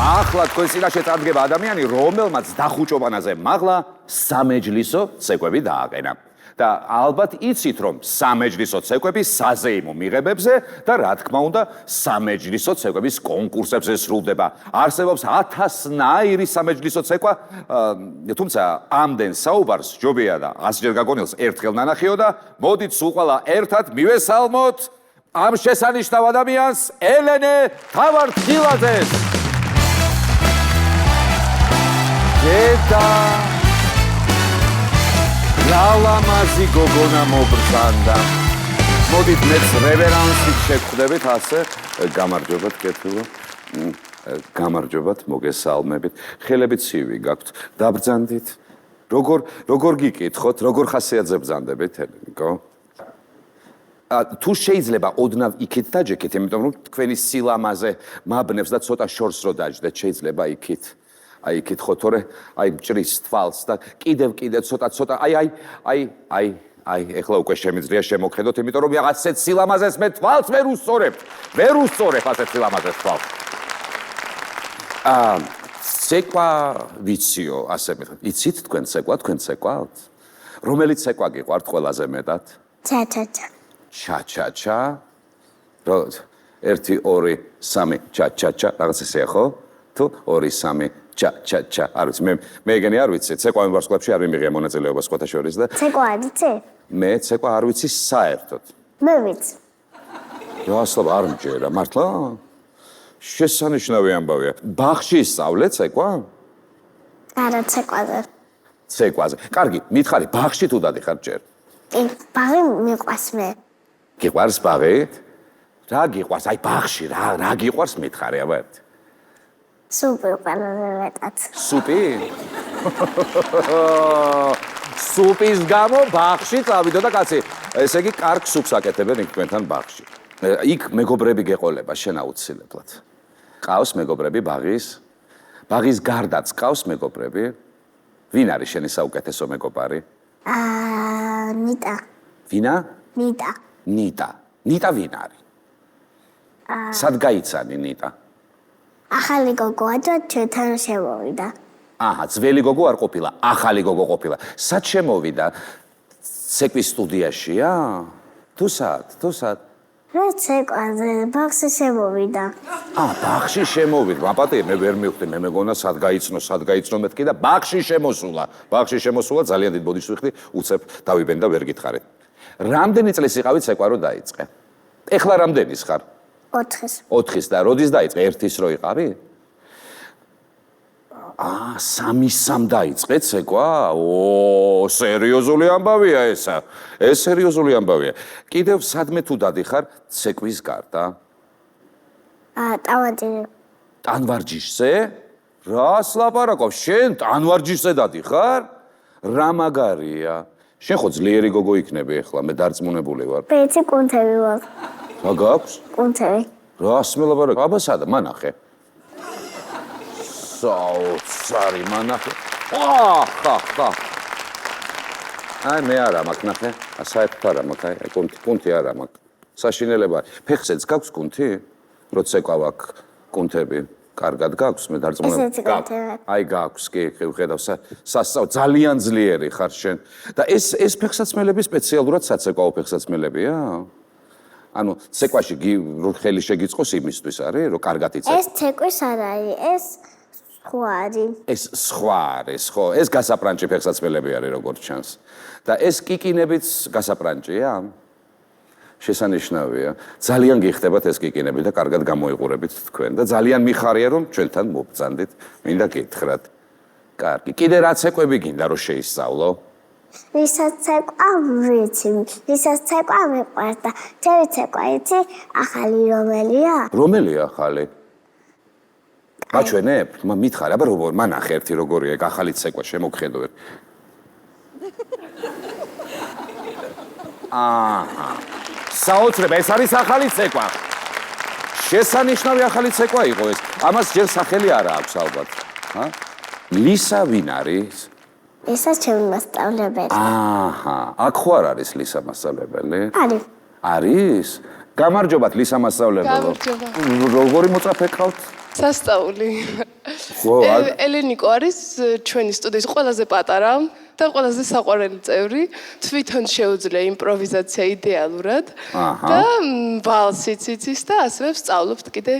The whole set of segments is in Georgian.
ახლა თქვენ წინაშე წარდგება ადამიანი, რომელმაც დახუჭობანაზე მაღლა სამეჯლისო ცეკვები დააყენა. და ალბათ იცით, რომ სამეჯლისო ცეკვები საზეიმო მიღებებზე და რა თქმა უნდა, სამეჯლისო ცეკვების კონკურსებზე სრულდება. არსებობს 1000-ნაირი სამეჯლისო ცეკვა, თუმცა ამდენ საუბარს ჯობია და 100-ჯერ გაგონილს ერთხელ ნანახიო და მოდით სულ ყველა ერთად მივესალმოთ ამ შესანიშნავ ადამიანს, ელენე თავარჯილაძეს. ლამაზი გოგონა მობრძანდა. მოდით მეც რევერანსით შეგხვდებით ასე. გამარჯობათ კეთილო. გამარჯობათ, მოგესალმებით. ხელები ცივი გაქვთ. დაბრძანდით. როგორ გიკითხოთ, როგორ ხასიათზე ბრძანდებით, ელენიკო? თუ შეიძლება ოდნავ იქით დაჯექეთ, იმიტომ რომ თქვენი სილამაზე მაბნევს და ცოტა შორს რო დაჯდეთ, შეიძლება იქით. აი იქით ხო თორე აი მჭრის თვალს და კიდევ ცოტა აი ეხლა უკვე შემიძლია შემოხედოთ, იმიტომ რომ ასეთ სილამაზეს მე თვალს ვერ უსწორებ ასეთ სილამაზეს თვალს. ცეკვა ვიციო, ასე მითხარ. იცით თქვენ ცეკვავთ? რომელი ცეკვა გიყვართ ყველაზე მეტად? ჩა. რო 1 2 3 ჩა რაღაც ესეა ხო? თუ 2 3 ჩა არ ვიცი მე ეგენი არ ვიცი ცეკვა ვარსკვლავში არ მიმიღია მონაწილეობა სხვათა შორის და ცეკვა არ იცი? მე ცეკვა არ ვიცი საერთოდ. მე ვიცი. ასლა არ მჯერა მართლა? შესანიშნავი ამბავია. ბაღში ისწავლე ცეკვა? არა ცეკვაზე. ცეკვაზე. კარგი, მითხარი ბაღში თუ დადიხარ ჯერ? ბაღი მიყვარს მე. გიყვარს ბაღი? რა გიყვარს? აი ბაღში რა გიყვარს მითხარი აბა ერთი. სუპი ყველაზე მეტად. სუპი? სუპის გამო ბაღში წავიდო და კაცი, ესე იგი კარგ სუპს აკეთებენ იქ თქვენთან ბაღში. იქ მეგობრები გეყოლება შენ აუცილებლად. ყავს მეგობრები ბაღის გარდაც ყავს მეგობრები? ვინ არის შენი საუკეთესო მეგობარი? ნიტა. ვინა? ნიტა. ნიტა ვინ არის? სად გაიცანი ნიტა? ახალი გოგოა და ჩვენთან შემოვიდა. ძველი გოგო არ ყოფილა, ახალი გოგო ყოფილა. სად შემოვიდა? ცეკვის სტუდიაშია? თუ სად? რა ცეკვაზე, ბაღში შემოვიდა. ბაღში შემოვიდა. მაპატიე, მე ვერ მივხვდი, მე მეგონა სად გაიცნო მეთქი და ბაღში შემოსულა, ძალიან დიდ ბოდიშს ვიხდი, უცებ დავიბენ და ვერ გითხარით. რამდენი წლის იყავი ცეკვა რო დაიწყე? ეხლა რამდენის ხარ? 4-ის და როდის დაიწყე? 1-ის რო იყავი? 3-სამ დაიწყე ცეკვა? სერიოზული ამბავია ესა. ეს სერიოზული ამბავია. კიდევ სადმე თუ დადიხარ ცეკვის გარდა? ტანვარჯიშზე? რას ლაპარაკობ? შენ ტანვარჯიშზე დადიხარ? რა მაგარია? შენ ხო ძლიერი გოგო იქნები ეხლა, მე დარწმუნებული ვარ. ბეცი კუნთები ვარ. რა გაქვს? კუნთები. რას მელაპარაკ? აბა სადა მანახე. საოცარი მანახე. ხა. აი მე არა მაქვს ნახე. საერთოდ არა მაქვს, აი კუნთი არა მაქვს. საშინელება. ფეხზეც გაქვს კუნთი? რო ცეკვა აქვს კუნთები. კარგად გაქვს, მე დარწმუნებული. აი გაქვს, კი, ხედავ ძალიან ძლიერი ხარ შენ. და ეს ფეხსაცმელები სპეციალურად საცეკვაო ფეხსაცმელებია? ანუ ცეკვაში ხელი შეგიწყოს იმისთვის არის, რომ კარგად იცექ. ეს ცეკვის არ არის, ეს სხვა არის. ეს სხვა არის, ხო? ეს გასაპრანჭი ფეხსაცმელები არის, როგორც ჩანს. და ეს კიკინებიც გასაპრანჭია? შესანიშნავია. ძალიან გიხდებათ ეს კიკინები და კარგად გამოიყურებით თქვენ და ძალიან მიხარია რომ ჩვენთან მობრძანდით. მინდა გითხრათ. კარგი. კიდე რა ცეკვები გინდა რომ შეისწავლო? ვისაც ცეკვა ვიცი, ვისაც ცეკვა მიყვარს და ჩემი ცეკვა იცი, ახალი რომელია? რომელია ახალი? მაჩვენებ? მითხარი, აბა როგორ მანახე ერთი როგორია ეგ ახალი ცეკვა შემოგხედო. საოცრება, ეს არის ახალი ცეკვა. შესანიშნავი ახალი ცეკვა იყო ეს. ამას ჯერ სახელი არა აქვს ალბათ. ლისა ვინ არის? ლისა ჩემი მასწავლებელი. აქ ხო არ არის ლისა მასწავლებელი? არის. არის? გამარჯობათ ლისა მასწავლებელო. როგორი მოწაფე ყავთ? სასწაული. ხო, ელენიკო არის ჩვენი სტუდიის ყველაზე პატარა და ყველაზე საყვარელი წევრი. თვითონ შეუძლია იმპროვიზაცია იდეალურად და ვალსიც იცის და ასევე ვსწავლობთ კიდე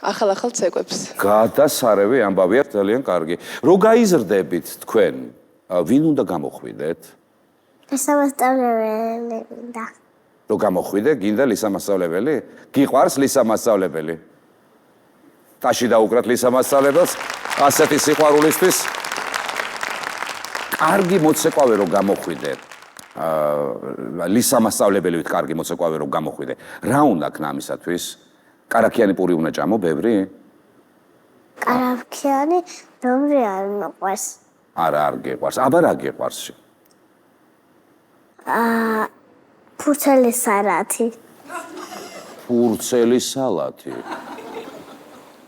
ახალ ცეკვებს. გადასარევი ამბავია ძალიან კარგი. რო გაიზრდებით თქვენ, ვინ უნდა გამოხვიდეთ? ლისამასწავლებელი და რო გამოხვიდე, გინდა ლისამასწავლებელი? გიყვარს ლისამასწავლებელი? ტაში დაუკრათ ლისამასწავლებელს ასეთი სიყვარულისთვის. კარგი მოცეკვავე რო გამოხვიდე. ლისამასწავლებელივით კარგი მოცეკვავე რო გამოხვიდე. რა უნდა ქნა ამისათვის? კარაქიანი პური უნდა ჭამო, ბევრი? კარაქიანი რომი არ მოყვარს. არა, არ გიყვარს. აბა რა გიყვარს? ფურცელი სალათი. ფურცელი სალათი.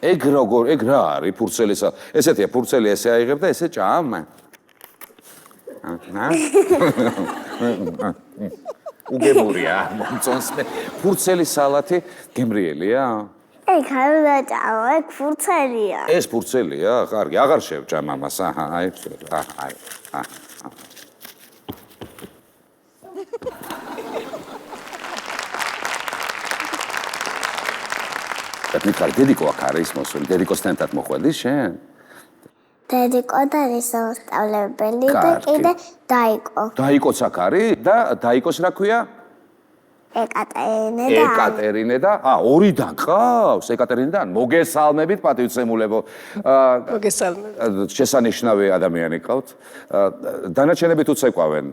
ეგ რა არის ფურცელი სალათი? ესეთია, ფურცელი ესე აიღებ და ესე ჭამ. უგემურია, მომწონს მე. ფურცელი სალათი გემრიელია? ეგ არ უნდა ჭამო, ეგ ფურცელია. ეს ფურცელია? კარგი, აღარ შევჭამ ამას. აი. მითხარ, დედიკო აქ არის მოსული. დედიკოსთან ერთად მოხვედი შენ? დედიკო და ლისამასწავლებელი და კიდე დაიკო. დაიკოც აქ არის და დაიკოს რა ქვია? ეკატერინე და ორიდან ყავს ეკატერინიდან. მოგესალმებით პატივცემულებო. მოგესალმებით. შესანიშნავი ადამიანი ყავთ. დანარჩენები თუ ცეკვავენ?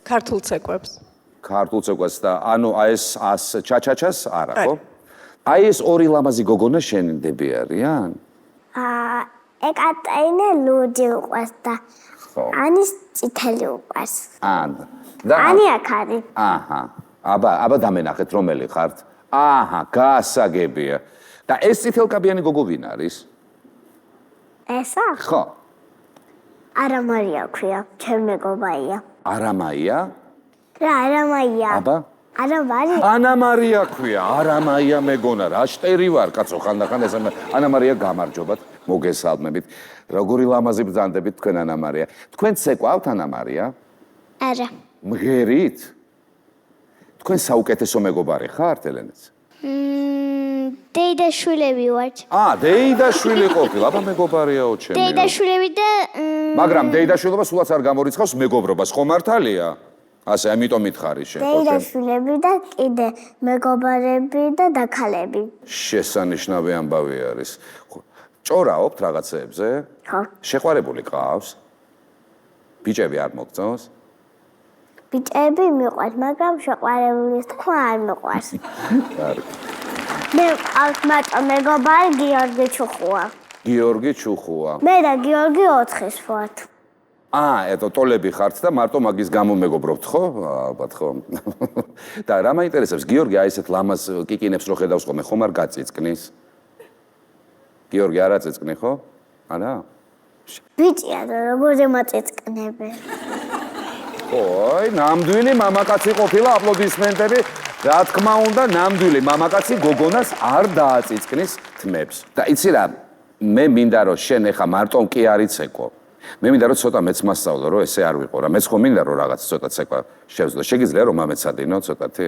ქართულ ცეკვებს. ქართულ ცეკვას და ანუ ეს ჩაჩაჩას არა, ხო? აი ეს ორი ლამაზი გოგონა შენდები არიან? ეკატერინე ლურჯი უყვარს და ანის წითელი უყვარს. ანი აქ არის. აბა დამენახეთ რომელი ხართ? გასაგებია. და ეს წითელკაბიანი გოგო ვინ არის? ესა? ხო. არამარია ქვია, ჩემი მეგობარია. არამაია? რა არამაია? აბა? ანამარია ქვია, არამაია მეგონა, რა შტერი ვარ, კაცო, ხანდახან ეს ანამარია გამარჯობათ, მოგესალმებით. როგორი ლამაზი ბრძანდებით თქვენ ანამარია. თქვენ ცეკვავთ ანამარია? არა. მღერით? თქვენ საუკეთესო მეგობარი ხართ, ელენეც? დეიდაშვილები ვართ. დეიდაშვილი ყოფილა, აბა მეგობარიაო ჩემი. დეიდაშვილები და მაგრამ დეიდაშვილობა სულაც არ გამორიცხავს მეგობრობას, ხო მართალია? ასე, ამიტომ მითხარი შენ. დეიდაშვილები და კიდე მეგობარები და დაქალები. შესანიშნავი ამბავი არის. ჭორაობთ რაღაცეებზე? ხო. შეყვარებული ყავს? ბიჭები არ მოგწონს? ბიჭები მიყვარს, მაგრამ შეყვარებულის თქვა არ მიყვარს. კარგი. მე ყავს მარტო მეგობარი გიორგი ჩუხუა. გიორგი ჩუხუა. მე და გიორგი 4-ის ვართ. ტოლები ხართ და მარტო მაგის გამო მეგობრობთ, ხო? ალბათ ხო. და რა მაინტერესებს, გიორგი აი ესეთ ლამაზ კიკინებს რო ხედავს ხოლმე, ხომ არ გაწიწკნის? გიორგი არ აწიწკნი, ხო? არა? ბიჭია და როგორ მოწიწკნები? ой, ნამდვილი მამაკაცი ყოფილა, აპლოდისმენტები. რა თქმა უნდა, ნამდვილი მამაკაცი გოგონას არ დააწიწკნის თმებს. და იცი რა, მე მინდა რომ შენ ეხა მარტომ კი არ იცეკო. მე მინდა რომ ცოტა მეც მასწავლო, რომ ესე არ ვიყო რა. მეც ხო მინდა რომ რაღაც ცოტა ცეკვა შევძლო. შეგიძლია რომ ამეცადინო ცოტათი?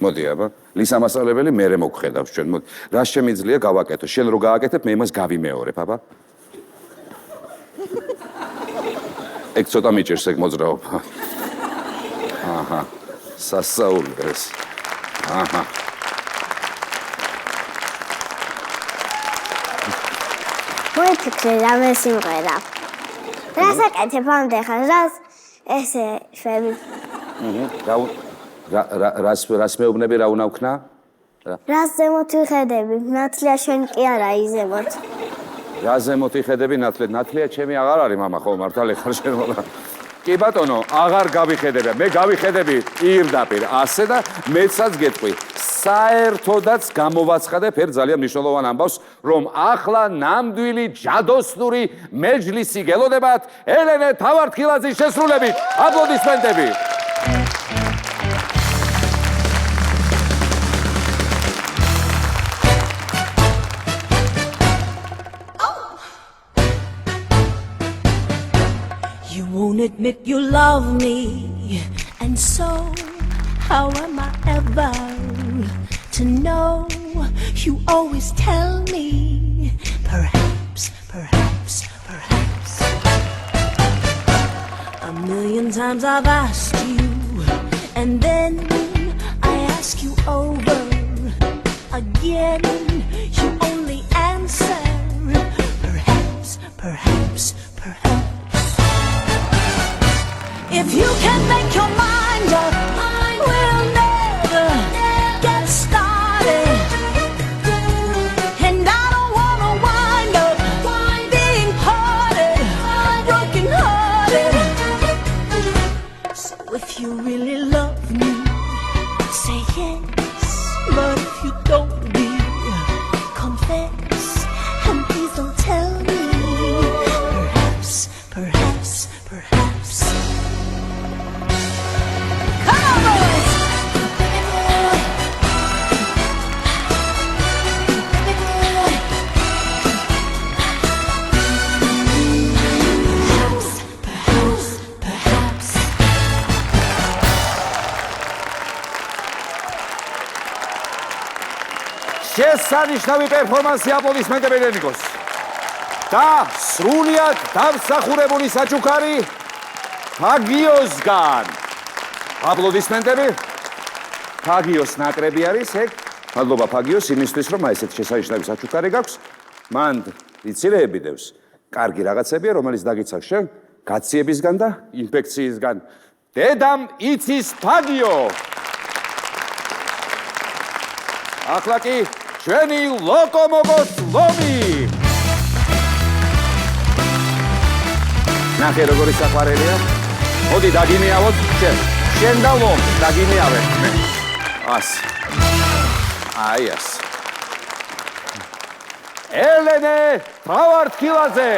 მოდი აბა. ლისამასწავლებელი მერე მოგხედავს ჩვენ. მოდი. რა შემიძლია გავაკეთო? შენ რო გააკეთებ, მე იმას გავიმეორებ, აბა. ეგ ცოტა მიჭირს ეგ მოძრაობა. სასაული ეს. მოიფიქრე რამე სიმღერა. რასაკეთებ ამდეხარ, რას ესე შვები? რას მეუბნები რა უნდა ვქნა? რას ზემოთ ვიხედები? ნათლია შენ კი არა იზემოთ. რა ზემოთ ვიხედები ნათლია ჩემი აღარ არის მამა ხო მართალი ხარ შენ მოლა. კი ბატონო, აღარ გავიხედები. მე გავიხედები პირდაპირ ასე და მეცაც გეტყვი. საერთოდაც გამოვაცხადებ ერთ ძალიან მნიშვნელოვან ამბავს, რომ ახლა ნამდვილი ჯადოსნური მეჯლისი გელოდებათ ელენე თავართხილაძის შესრულებით. აპლოდისმენტები. admit you love me, and so how am I ever to know? You always tell me, perhaps, perhaps, perhaps. A million times I've asked you, and then I ask you over again. You only answer, perhaps, perhaps, perhaps. If you can make your mind up, we'll never get started. And I don't wanna wind up being hearted, broken hearted. So if you really love me, say yes. But if you don't, confess, and please don't tell me. Perhaps, perhaps, perhaps. Come on, boys! Perhaps, perhaps, perhaps. შესანიშნავი პერფორმანსი, აპლოდისმენტები ელენიკოს. და სრულიად დამსახურებული საჩუქარი ფაგიოსგან. აპლოდისმენტები. ფაგიოს ნაკრები არის ეგ. მადლობა ფაგიოს იმისთვის, რომ აი ესეთი შესანიშნავი საჩუქარი გაქვს. მან იცილეები დევს. კარგი რაღაცებია, რომელიც დაგიცავს შენ გაციებისგან და ინფექციისგან. დედამ იცის ფაგიო. ახლა კი ჩვენი ლოკომოგოს ლომი. ნახე როგორი საყვარელია. მოდი დაგიმეავოთ შენ და ლომი დაგიმეავეთ მე. ასე. აი ასე. ელენე თავართ ხილაზე.